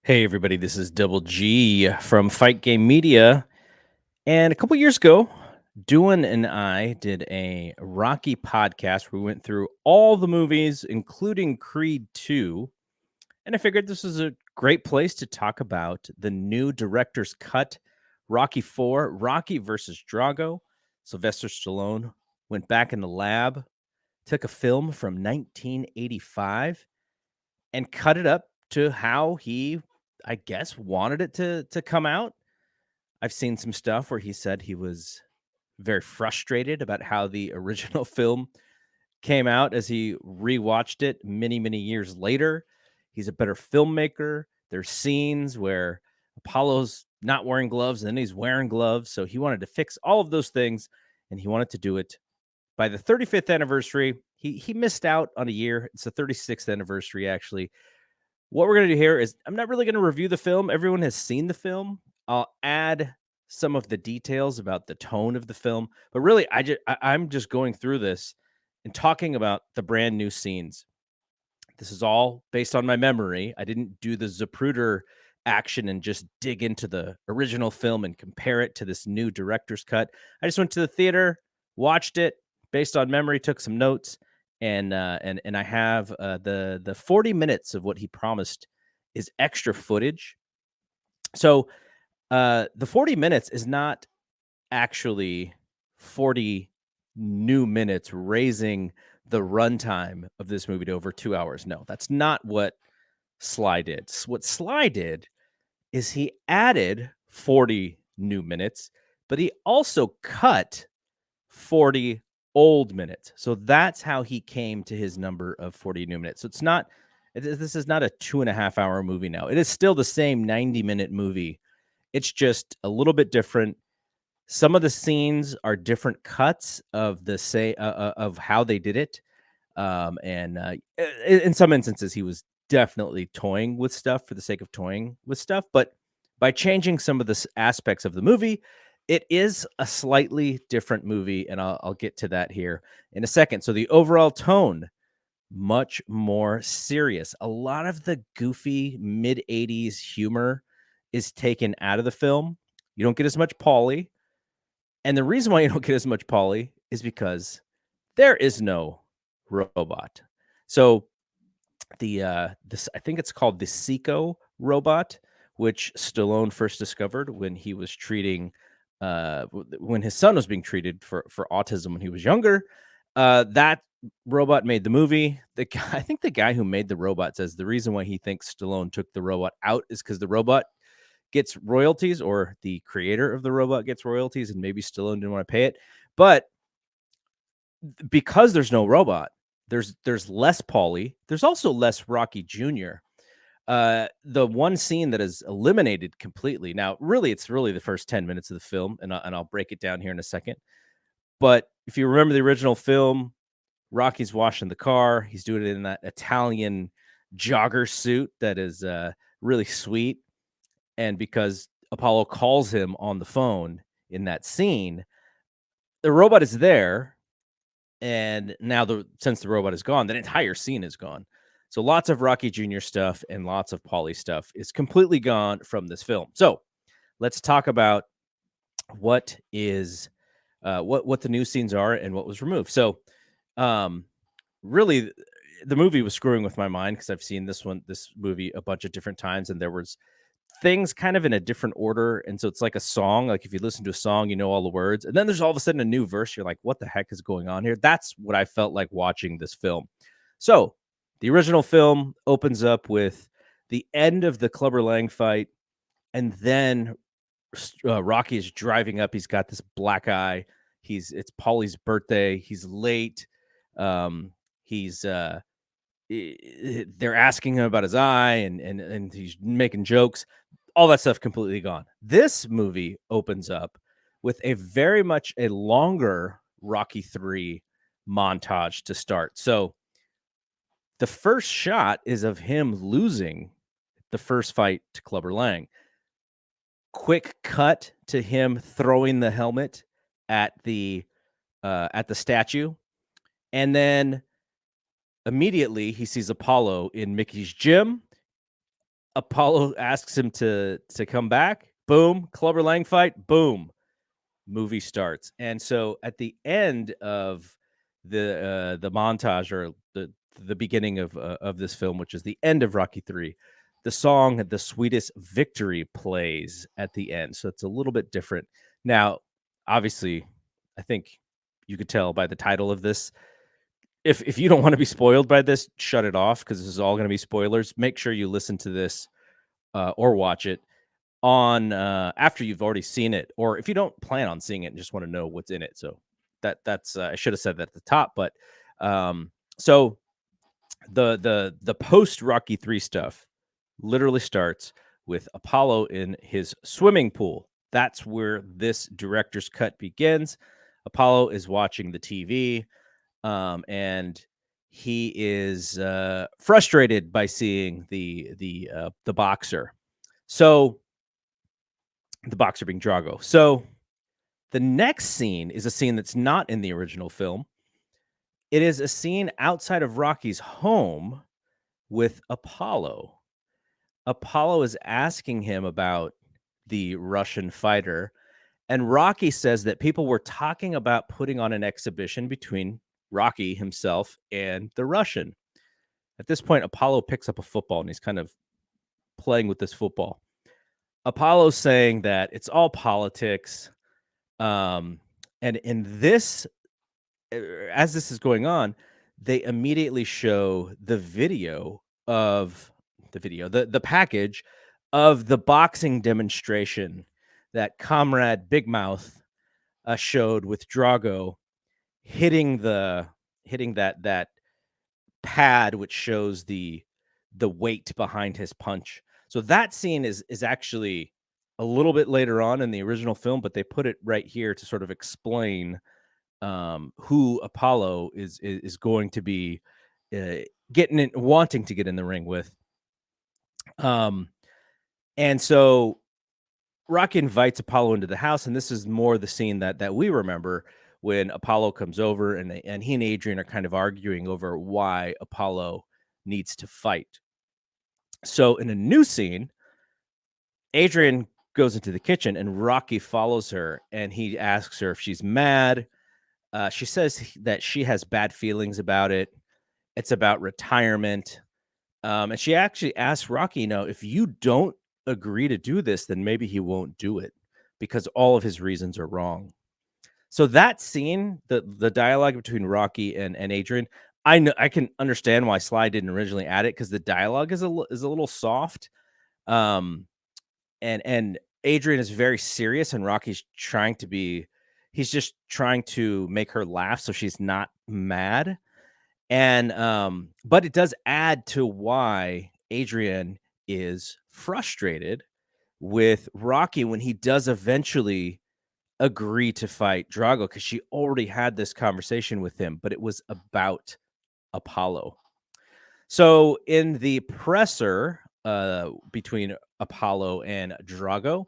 Hey everybody, this is Double G from Fight Game Media. And a couple years ago, Duan and I did a Rocky podcast where we went through all the movies, including Creed 2. And I figured this is a great place to talk about the new director's cut, Rocky 4, Rocky versus Drago. Sylvester Stallone went back in the lab, took a film from 1985 and cut it up to how he, I guess, wanted it to come out. I've seen some stuff where he said he was very frustrated about how the original film came out as he rewatched it many, many years later. He's a better filmmaker. There's scenes where Apollo's not wearing gloves and then he's wearing gloves. So he wanted to fix all of those things and he wanted to do it by the 35th anniversary. He missed out on a year. It's the 36th anniversary, actually. What we're going to do here is I'm not really going to review the film. Everyone has seen the film. I'll add some of the details about the tone of the film, but really I'm just going through this and talking about the brand new scenes. This is all based on my memory. I didn't do the Zapruder action and just dig into the original film and compare it to this new director's cut. I just went to the theater, watched it based on memory, took some notes, and I have the 40 minutes of what he promised is extra footage. So the 40 minutes is not actually 40 new minutes, raising the runtime of this movie to over 2 hours. No, that's not what Sly did. What Sly did is he added 40 new minutes, but he also cut 40 old minutes. So that's how he came to his number of 40 new minutes. So this is not a 2.5 hour movie now. It is still the same 90-minute movie. It's just a little bit different. Some of the scenes are different cuts of of how they did it. In some instances, he was definitely toying with stuff for the sake of toying with stuff. But by changing some of the aspects of the movie, it is a slightly different movie, and I'll get to that here in a second. So the overall tone, much more serious. A lot of the goofy mid '80s humor is taken out of the film. You don't get as much Paulie, and the reason why you don't get as much Paulie is because there is no robot. So this I think it's called the Seiko robot, which Stallone first discovered when he was treating when his son was being treated for autism when he was younger. That robot made the movie. The guy, I think the guy who made the robot says the reason why he thinks Stallone took the robot out is because the robot gets royalties, or the creator of the robot gets royalties, and maybe Stallone didn't want to pay it. But because there's no robot, there's less Paulie. There's also less Rocky Jr. The one scene that is eliminated completely. Now, really, it's really the first 10 minutes of the film, and I'll break it down here in a second. But if you remember the original film, Rocky's washing the car. He's doing it in that Italian jogger suit that is really sweet. And because Apollo calls him on the phone in that scene, the robot is there. And now since the robot is gone, that entire scene is gone. So lots of Rocky Jr. stuff and lots of Paulie stuff is completely gone from this film. So let's talk about what is what the new scenes are and what was removed. So really the movie was screwing with my mind because I've seen this movie a bunch of different times, and there was things kind of in a different order. And so it's like a song. Like if you listen to a song, you know all the words. And then there's all of a sudden a new verse. You're like, what the heck is going on here? That's what I felt like watching this film. So the original film opens up with the end of the Clubber Lang fight. And then Rocky is driving up. He's got this black eye. It's Paulie's birthday. He's late. He's they're asking him about his eye, and he's making jokes. All that stuff completely gone. This movie opens up with a very much a longer Rocky 3 montage to start. So the first shot is of him losing the first fight to Clubber Lang. Quick cut to him throwing the helmet at the statue, and then immediately he sees Apollo in Mickey's gym. Apollo asks him to come back. Boom, Clubber Lang fight. Boom, movie starts. And so at the end of the montage, or the beginning of this film, which is the end of Rocky 3, the song "The Sweetest Victory" plays at the end. So it's a little bit different. Now, obviously, I think you could tell by the title of this. If you don't want to be spoiled by this, shut it off, because this is all going to be spoilers. Make sure you listen to this or watch it on after you've already seen it, or if you don't plan on seeing it and just want to know what's in it. So that's I should have said that at the top, but so the post Rocky 3 stuff literally starts with Apollo in his swimming pool. That's where this director's cut begins. Apollo is watching the TV, and he is frustrated by seeing the boxer. So the boxer being Drago. So the next scene is a scene that's not in the original film. It is a scene outside of Rocky's home with Apollo. Apollo is asking him about the Russian fighter, and Rocky says that people were talking about putting on an exhibition between Rocky himself and the Russian. At this point, Apollo picks up a football and he's kind of playing with this football. Apollo's saying that it's all politics. Um, and in this, as this is going on, they immediately show the package of the boxing demonstration that Comrade Big Mouth showed with Drago hitting that pad, which shows the weight behind his punch. So that scene is actually a little bit later on in the original film, but they put it right here to sort of explain who Apollo is going to be uh, wanting to get in the ring with. Um, and so Rocky invites Apollo into the house, and this is more the scene that we remember, when Apollo comes over, and he and Adrienne are kind of arguing over why Apollo needs to fight. So in a new scene, Adrienne goes into the kitchen and Rocky follows her, and he asks her if she's mad. She says that she has bad feelings about it. It's about retirement. And she actually asks Rocky, if you don't agree to do this, then maybe he won't do it because all of his reasons are wrong. So that scene, the dialogue between Rocky and Adrienne, I know I can understand why Sly didn't originally add it, because the dialogue is a little soft. Um, and Adrienne is very serious, and Rocky's he's just trying to make her laugh so she's not mad. And but it does add to why Adrienne is frustrated with Rocky when he does eventually agree to fight Drago, because she already had this conversation with him, but it was about Apollo. So in the presser between Apollo and Drago,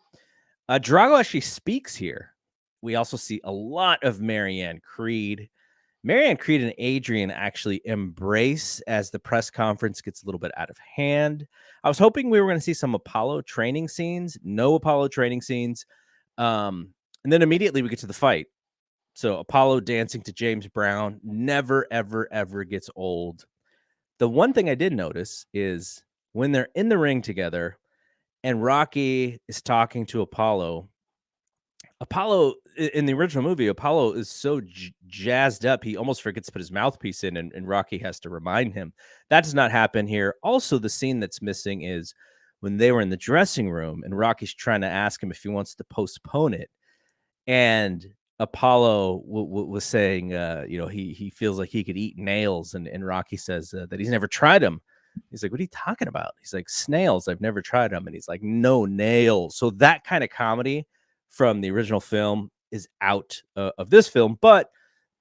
Drago actually speaks here. We also see a lot of Marianne Creed. Marianne Creed and Adrienne actually embrace as the press conference gets a little bit out of hand. I was hoping we were going to see some Apollo training scenes. No Apollo training scenes. And then immediately we get to the fight. So Apollo dancing to James Brown never, ever, ever gets old. The one thing I did notice is when they're in the ring together and Rocky is talking to Apollo, in the original movie, Apollo is so jazzed up, he almost forgets to put his mouthpiece in, and Rocky has to remind him. That does not happen here. Also, the scene that's missing is when they were in the dressing room and Rocky's trying to ask him if he wants to postpone it. And Apollo was saying, he feels like he could eat nails, and Rocky says that he's never tried them. He's like, "What are you talking about?" He's like, "Snails. I've never tried them." And he's like, "No, nails." So that kind of comedy from the original film is out of this film, but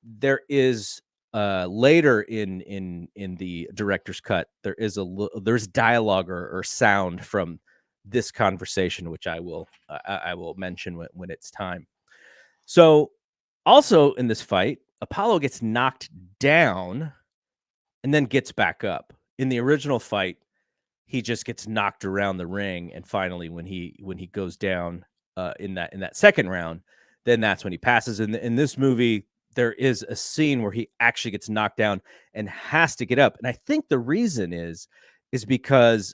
there is later in the director's cut, there's dialogue or sound from this conversation, which I will mention when it's time. So, also in this fight, Apollo gets knocked down and then gets back up. In the original fight, he just gets knocked around the ring, and finally, when he goes down in that second round, then that's when he passes. In this movie, there is a scene where he actually gets knocked down and has to get up, and I think the reason is because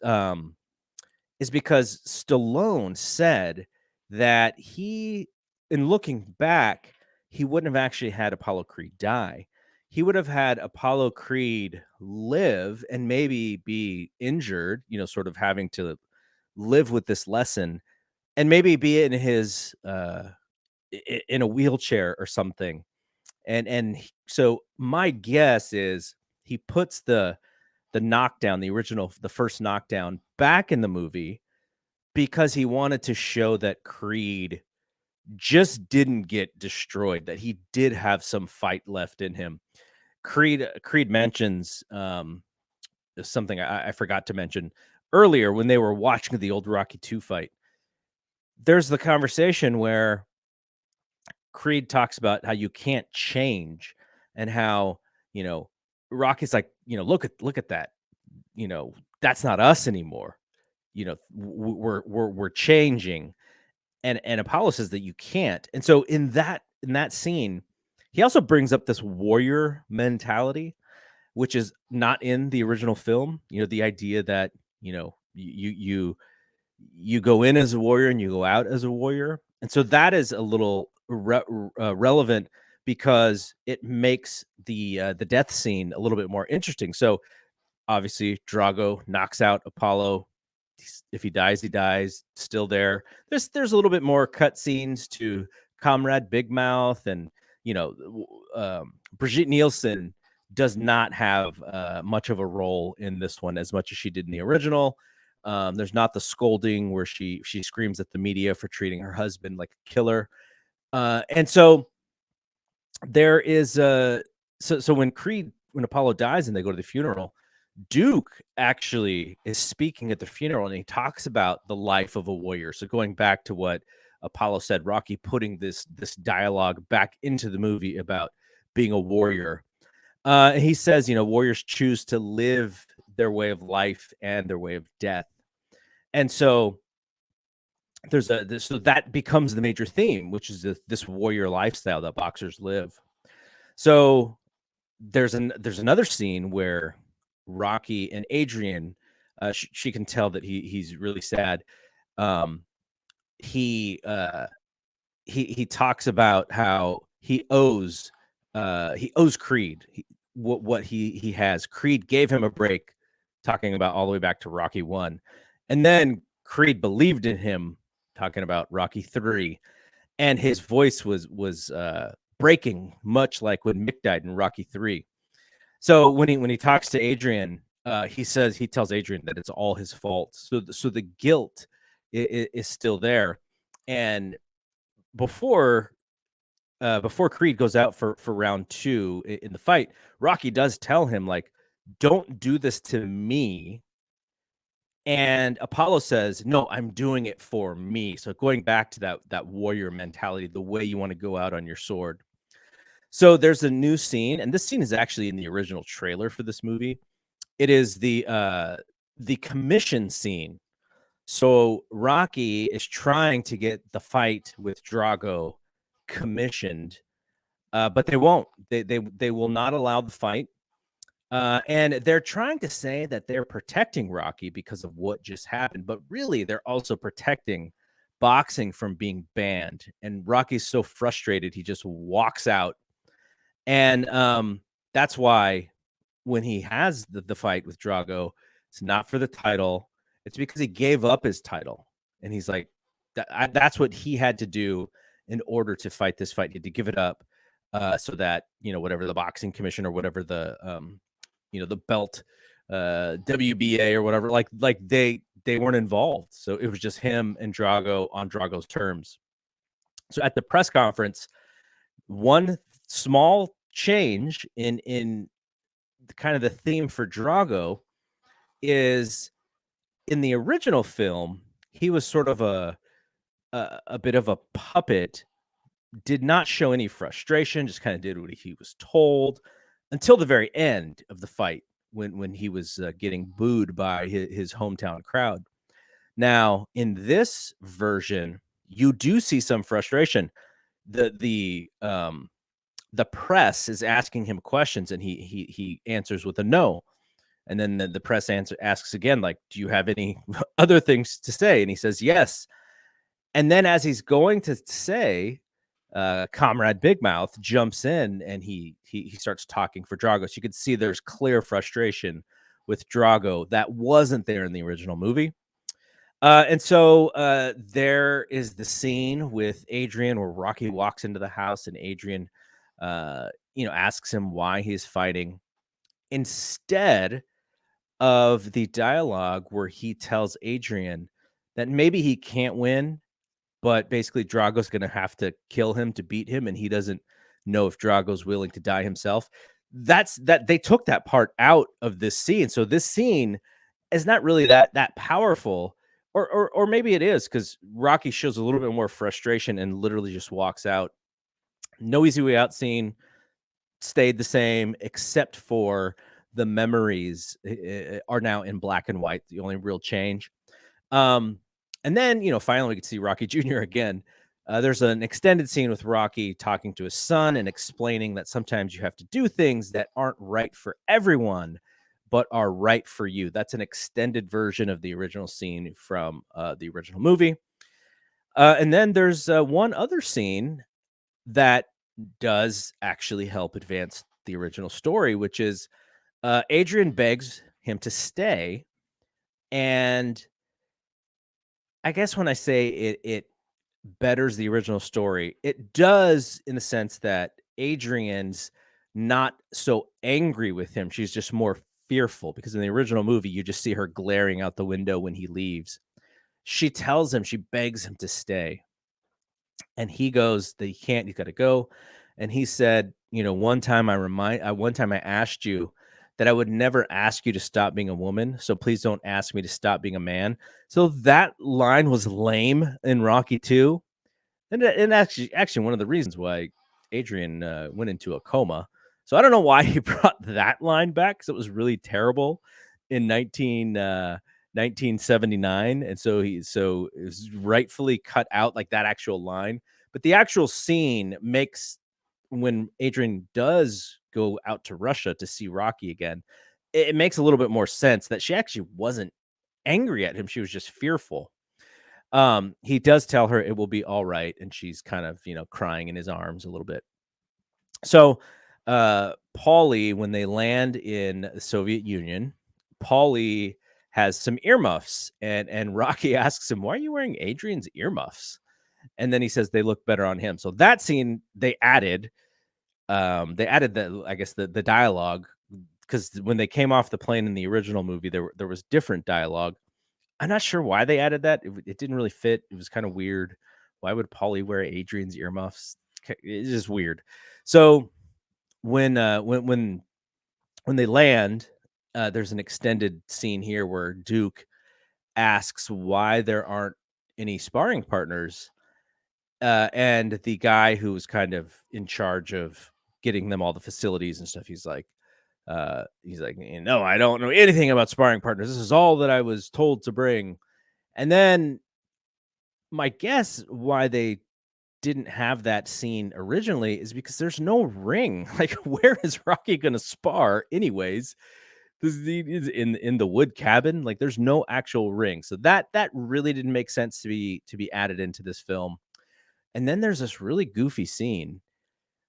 is because Stallone said that in looking back, he wouldn't have actually had Apollo Creed die. He would have had Apollo Creed live and maybe be injured, sort of having to live with this lesson and maybe be in his in a wheelchair or something. So my guess is he puts the knockdown, the first knockdown back in the movie because he wanted to show that Creed just didn't get destroyed, that he did have some fight left in him. Creed mentions something I forgot to mention earlier when they were watching the old Rocky 2 fight. There's the conversation where Creed talks about how you can't change and how, Rocky's like, look at that. That's not us anymore. We're changing. And Apollo says that you can't. And so in that scene, he also brings up this warrior mentality, which is not in the original film. The idea that, you go in as a warrior and you go out as a warrior. And so that is a little relevant because it makes the death scene a little bit more interesting. So obviously, Drago knocks out Apollo. If he dies, he dies. Still there. There's a little bit more cutscenes to Comrade Big Mouth, and Brigitte Nielsen does not have much of a role in this one as much as she did in the original. There's not the scolding where she screams at the media for treating her husband like a killer, and so there is a so when Apollo dies and they go to the funeral, Duke actually is speaking at the funeral, and he talks about the life of a warrior. So going back to what Apollo said, Rocky putting this dialogue back into the movie about being a warrior. He says, warriors choose to live their way of life and their way of death. And so so that becomes the major theme, which is this warrior lifestyle that boxers live. So there's another scene where Rocky and Adrienne, she can tell that he's really sad. Um, he he talks about how he owes Creed what he has. Creed gave him a break, talking about all the way back to Rocky 1, and then Creed believed in him, talking about Rocky 3, and his voice was breaking, much like when Mick died in Rocky 3. So when he talks to Adrienne, he tells Adrienne that it's all his fault. So the guilt is still there. And before before Creed goes out for round 2 in the fight, Rocky does tell him, like, don't do this to me. And Apollo says, no, I'm doing it for me. So going back to that warrior mentality, the way you want to go out on your sword. So there's a new scene, and this scene is actually in the original trailer for this movie. It is the commission scene. So Rocky is trying to get the fight with Drago commissioned, but they won't. They will not allow the fight, and they're trying to say that they're protecting Rocky because of what just happened, but really they're also protecting boxing from being banned. And Rocky's so frustrated, he just walks out. And that's why when he has the fight with Drago, it's not for the title. It's because he gave up his title. And he's like, that's what he had to do in order to fight this fight. He had to give it up so that, whatever the boxing commission or whatever the belt, WBA or whatever, like they weren't involved. So it was just him and Drago on Drago's terms. So at the press conference, one small change in kind of the theme for Drago is, in the original film, he was sort of a bit of a puppet, did not show any frustration, just kind of did what he was told until the very end of the fight when he was getting booed by his hometown crowd. Now, in this version, you do see some frustration. The press is asking him questions, and he answers with a no. And then the press asks again, like, "Do you have any other things to say?" And he says, "Yes." And then as he's going to say, Comrade Big Mouth jumps in and he starts talking for Drago. So you could see there's clear frustration with Drago that wasn't there in the original movie. And so there is the scene with Adrienne where Rocky walks into the house and Adrienne, asks him why he's fighting. Instead of the dialogue where he tells Adrienne that maybe he can't win, but basically Drago's gonna have to kill him to beat him, and he doesn't know if Drago's willing to die himself. That they took that part out of this scene. So this scene is not really that powerful, or maybe it is because Rocky shows a little bit more frustration and literally just walks out. No easy way out scene stayed the same, except for the memories are now in black and white. The only real change. Um, and then, finally we could see Rocky Jr. again. There's an extended scene with Rocky talking to his son and explaining that sometimes you have to do things that aren't right for everyone, but are right for you. That's an extended version of the original scene from the original movie. And then there's one other scene that does actually help advance the original story, which is Adrian begs him to stay. And I guess when I say it betters the original story, it does in the sense that Adrian's not so angry with him. She's just more fearful because in the original movie, you just see her glaring out the window when he leaves. She tells him, she begs him to stay. And he goes that he can't, he's got to go. And he said, one time I asked you that I would never ask you to stop being a woman. So please don't ask me to stop being a man. So that line was lame in Rocky 2. And actually one of the reasons why Adrian went into a coma. So I don't know why he brought that line back because it was really terrible in 1979. And so it was rightfully cut out like that actual line. But the actual scene makes when Adrian does go out to Russia to see Rocky again, it makes a little bit more sense that she actually wasn't angry at him. She was just fearful. He does tell her it will be all right, and she's kind of, crying in his arms a little bit. So, Paulie, when they land in the Soviet Union, Paulie has some earmuffs, and Rocky asks him, "Why are you wearing Adrian's earmuffs?" And then he says they look better on him. So that scene they added the I guess the dialogue because when they came off the plane in the original movie, there was different dialogue. I'm not sure why they added that. It didn't really fit. It was kind of weird. Why would Paulie wear Adrian's earmuffs? It's just weird. So when they land, there's an extended scene here where Duke asks why there aren't any sparring partners, and the guy who was kind of in charge of getting them all the facilities and stuff, he's like, no, I don't know anything about sparring partners. This is all that I was told to bring. And then my guess why they didn't have that scene originally is because there's no ring. Like, where is Rocky gonna spar anyways? This is in the wood cabin. Like, there's no actual ring. So that really didn't make sense to be added into this film. And then there's this really goofy scene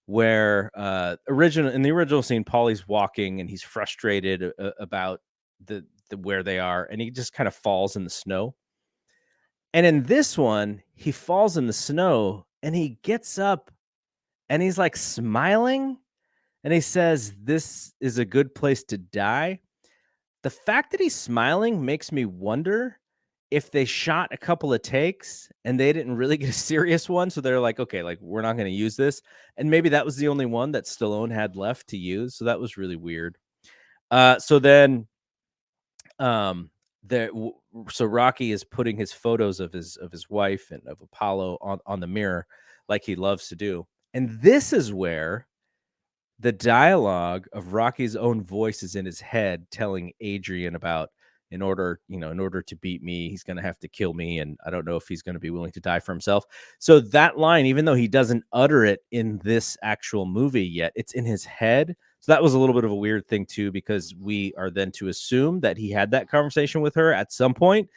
where in the original scene, Paulie's walking and he's frustrated about the where they are, and he just kind of falls in the snow. And in this one, he falls in the snow and he gets up and he's like smiling and he says, "This is a good place to die." The fact that he's smiling makes me wonder if they shot a couple of takes and they didn't really get a serious one. So they're like, okay, like we're not going to use this. And maybe that was the only one that Stallone had left to use. So that was really weird. So then um there w- so Rocky is putting his photos of his wife and of Apollo on the mirror like he loves to do. And this is where the dialogue of Rocky's own voice is in his head telling Adrienne about, in order to beat me, he's going to have to kill me. And I don't know if he's going to be willing to die for himself. So that line, even though he doesn't utter it in this actual movie yet, it's in his head. So that was a little bit of a weird thing too, because we are then to assume that he had that conversation with her at some point,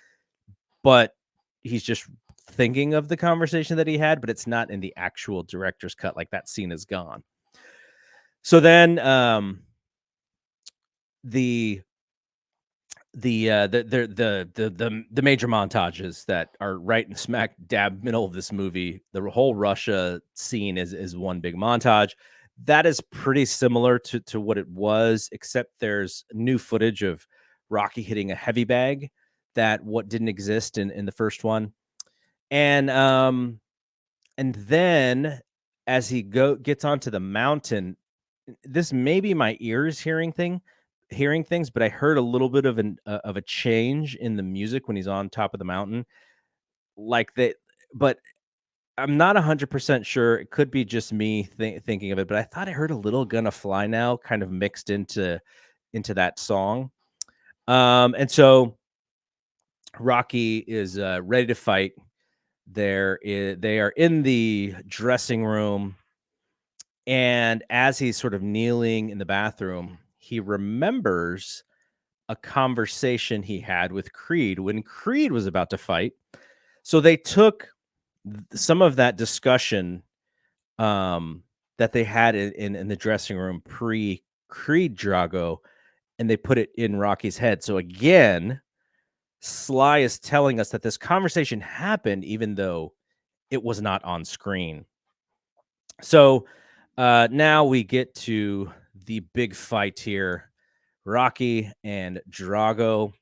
but he's just thinking of the conversation that he had, but it's not in the actual director's cut. Like, that scene is gone. So then, the the major montages that are right in smack dab middle of this movie, the whole Russia scene is one big montage. That is pretty similar to what it was, except there's new footage of Rocky hitting a heavy bag that what didn't exist in the first one. And then as he gets onto the mountain, this may be my ears hearing things, but I heard a little bit of a change in the music when he's on top of the mountain, like that. But I'm not 100% sure. It could be just me thinking of it, but I thought I heard a little "Gonna Fly Now" kind of mixed into that song. And so Rocky is ready to fight. They are in the dressing room, and as he's sort of kneeling in the bathroom, he remembers a conversation he had with Creed when Creed was about to fight. So they took some of that discussion that they had in the dressing room pre Creed Drago, and they put it in Rocky's head. So again, Sly is telling us that this conversation happened even though it was not on screen. So now we get to the big fight here. Rocky and Drago.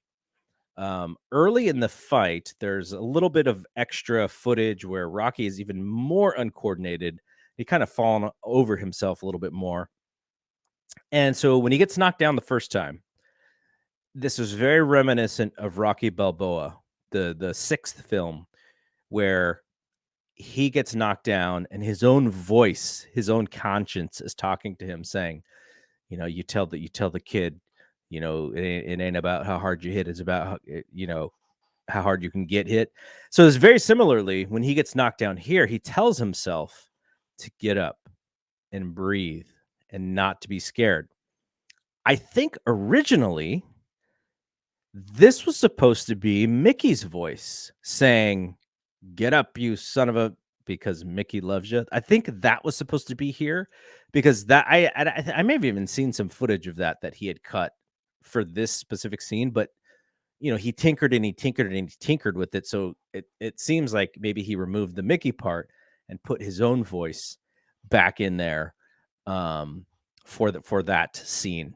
Early in the fight, there's a little bit of extra footage where Rocky is even more uncoordinated. He kind of fallen over himself a little bit more. And so when he gets knocked down the first time, this was very reminiscent of Rocky Balboa, the sixth film, where he gets knocked down and his own voice, his own conscience is talking to him saying, you tell the kid, it ain't about how hard you hit, it's about how hard you can get hit. So it's very similarly when he gets knocked down here, he tells himself to get up and breathe and not to be scared. I think originally this was supposed to be Mickey's voice saying, "Get up, you son of a," because Mickey loves you. I think that was supposed to be here, because that I may have even seen some footage of that he had cut for this specific scene, but he tinkered and he tinkered and he tinkered with it. So it seems like maybe he removed the Mickey part and put his own voice back in there for that scene.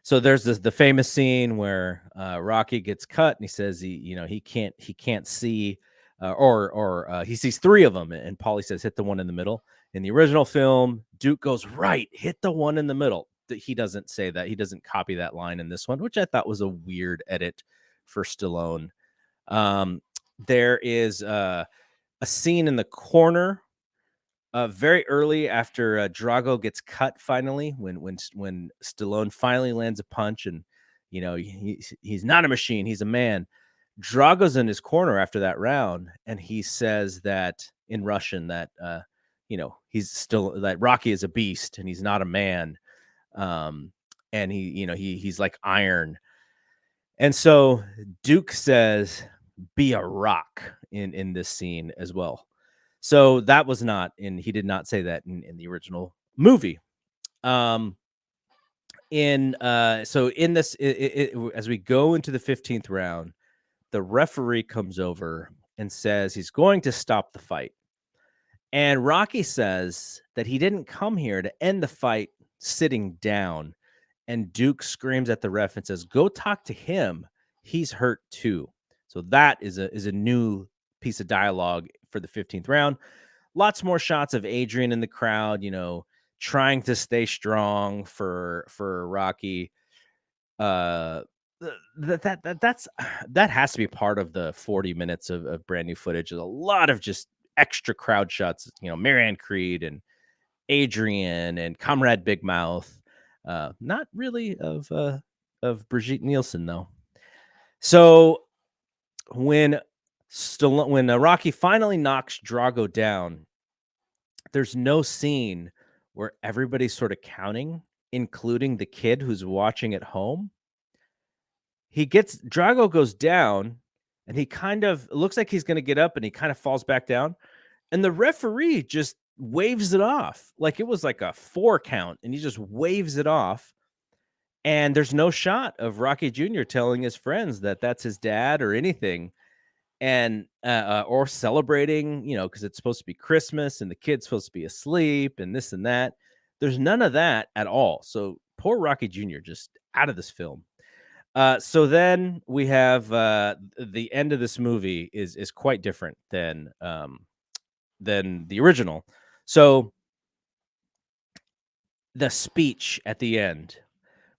So there's the famous scene where Rocky gets cut and he says he can't see or he sees three of them, and Paulie says hit the one in the middle. In the original film, Duke goes, right, hit the one in the middle. He doesn't say that. He doesn't copy that line in this one, which I thought was a weird edit for Stallone. There is a scene in the corner very early after Drago gets cut finally, when Stallone finally lands a punch, and he's not a machine, he's a man. Drago's in his corner after that round, and he says that in Russian that he's still, that Rocky is a beast and he's not a man. And he's like iron. And so Duke says, "Be a rock" in this scene as well. So that was not in, he did not say that in the original movie. So in this, as we go into the 15th round, the referee comes over and says he's going to stop the fight. And Rocky says that he didn't come here to end the fight sitting down. And Duke screams at the ref and says, "Go talk to him. He's hurt too." So that is a new piece of dialogue for the 15th round. Lots more shots of Adrienne in the crowd, trying to stay strong for Rocky. That has to be part of the 40 minutes of brand new footage. There's a lot of just extra crowd shots, Marianne Creed and Adrienne and Comrade Big Mouth. Not really of Brigitte Nielsen though. So when Rocky finally knocks Drago down, there's no scene where everybody's sort of counting, including the kid who's watching at home. Drago goes down, and he kind of it looks like he's gonna get up, and he kind of falls back down, and the referee just waves it off, like it was like a 4 count, and he just waves it off, and there's no shot of Rocky Jr. telling his friends that that's his dad or anything, and, or celebrating, because it's supposed to be Christmas, and the kid's supposed to be asleep, and this and that. There's none of that at all, so poor Rocky Jr. just out of this film. So then we have the end of this movie is quite different than the original. So the speech at the end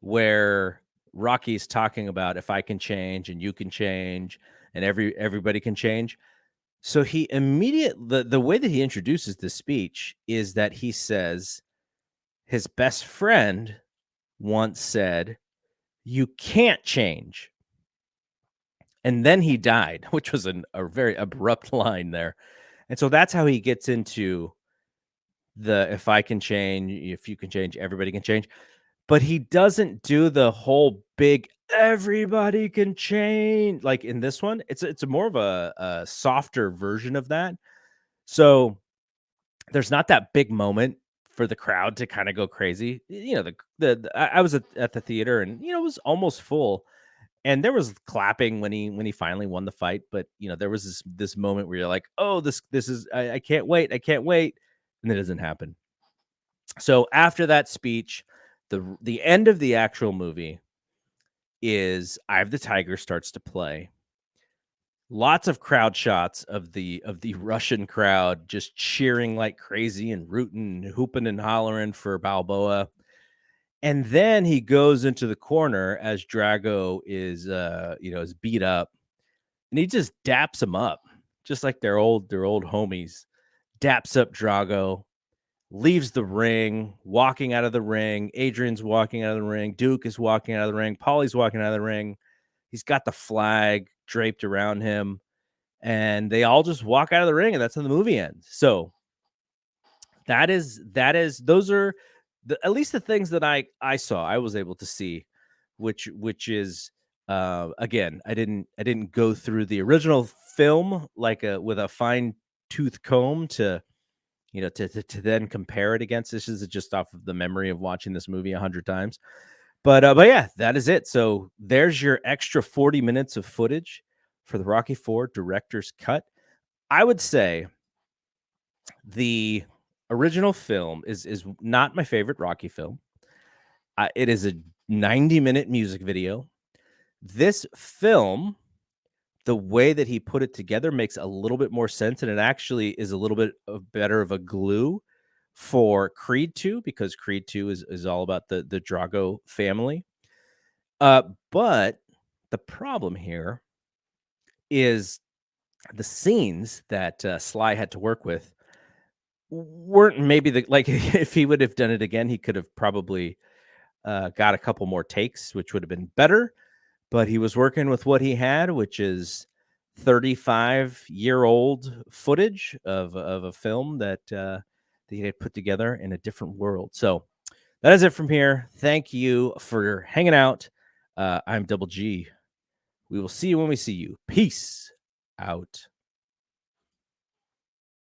where Rocky's talking about if I can change and you can change and everybody can change. So the way that he introduces the speech is that he says his best friend once said, "You can't change." And then he died, which was a very abrupt line there. And so that's how he gets into the if I can change, if you can change, everybody can change. But he doesn't do the whole big everybody can change like in this one. It's a more of a softer version of that. So there's not that big moment for the crowd to kind of go crazy. I was at the theater, and it was almost full. And there was clapping when he finally won the fight, but, there was this moment where you're like, "Oh, this is I can't wait," and it doesn't happen. So after that speech, the end of the actual movie is Eye of the Tiger starts to play. Lots of crowd shots of the Russian crowd just cheering like crazy and rooting and hooping and hollering for Balboa. And then he goes into the corner as Drago is beat up, and he just daps him up, just like their old homies. Daps up Drago, leaves the ring, walking out of the ring. Adrian's walking out of the ring. Duke is walking out of the ring. Paulie's walking out of the ring. He's got the flag draped around him, and they all just walk out of the ring, and that's how the movie ends. So those are at least the things that I saw, I was able to see, which is again, I didn't go through the original film like with a fine tooth comb to to then compare it against. This is just off of the memory of watching this movie 100 times. But yeah, that is it. So there's your extra 40 minutes of footage for the Rocky 4 director's cut. I would say the original film is not my favorite Rocky film. It is a 90-minute music video. This film, the way that he put it together makes a little bit more sense, and it actually is a little bit better of a glue for Creed 2, because Creed 2 is all about the Drago family. But the problem here is the scenes that Sly had to work with weren't maybe like if he would have done it again, he could have probably got a couple more takes, which would have been better. But he was working with what he had, which is 35-year-old footage of a film that he had put together in a different world. So that is it from here. Thank you for hanging out. I'm Double G. We will see you when we see you. Peace out.